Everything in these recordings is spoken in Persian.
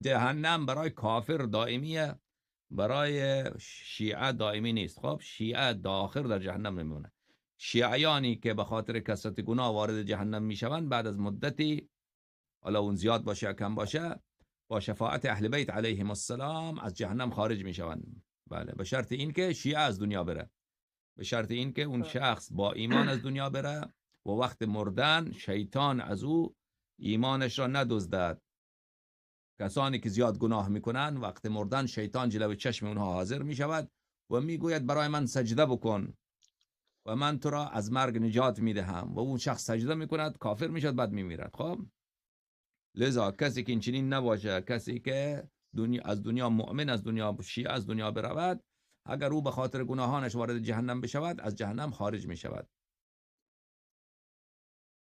جهنم برای کافر دائمیه، برای شیعه دائمی نیست. خب شیعه داخل در جهنم نمیمونه. شیعیانی که به خاطر کثرت گناه وارد جهنم میشوند بعد از مدتی، حالا اون زیاد باشه یا کم باشه، با شفاعت اهل بیت علیهم السلام از جهنم خارج میشوند. بله، به شرط این که شیعه از دنیا بره، به شرط این که اون شخص با ایمان از دنیا بره و وقت مردن شیطان از او ایمانش را ندزدد. کسانی که زیاد گناه میکنن وقت مردن شیطان جلوی چشم اونها حاضر میشود و میگوید برای من سجده بکن و من تو را از مرگ نجات میدهم و اون شخص سجده میکند، کافر میشد، بعد میمیرد. خب لذا کسی که این چنین نباشه، کسی که از دنیا مؤمن، از دنیا شیعه از دنیا برود، اگر او به خاطر گناهانش وارد جهنم بشود، از جهنم خارج میشود.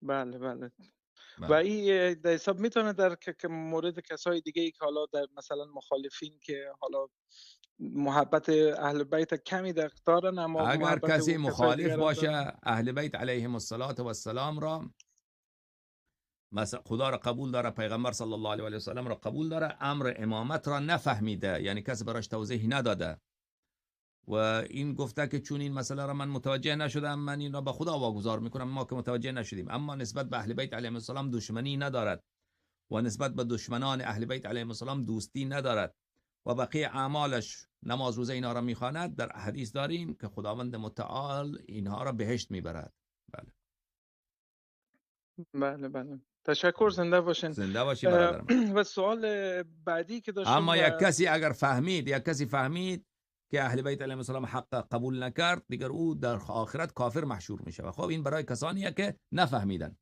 بله بله. و بله. این در حساب میتونه در که مورد کسای دیگه ای که حالا در مثلا مخالفین که حالا محبت اهل بیت کمی دارن، اما اگر محبت کسی او کسای مخالف دیگر هم باشه دارن. اهل بیت علیهم السلام را، مثلا خدا را قبول داره، پیغمبر صلی الله علیه و سلم را قبول داره، امر امامت را نفهمیده، یعنی کسی براش توضیح نداده و این گفته که چون این مسئله را من متوجه نشدم، من این را به خدا واگذار میکنم، ما که متوجه نشدیم. اما نسبت به اهل بیت علیهم السلام دشمنی ندارد و نسبت به دشمنان اهل بیت علیهم السلام دوستی ندارد و بقیه اعمالش، نماز روزه اینا را میخواند. در حدیث داریم که خداوند متعال اینها را بهشت میبرد. بله بله بله. تشکر، زنده باشین. زنده باشی برادر من. و سوال بعدی که داشتم اما یک کسی اگر فهمید، که اهل بیت علیهم السلام حق قبول نکرد، دیگر او در آخرت کافر محشور میشه. خب این برای کسانیه که نفهمیدن.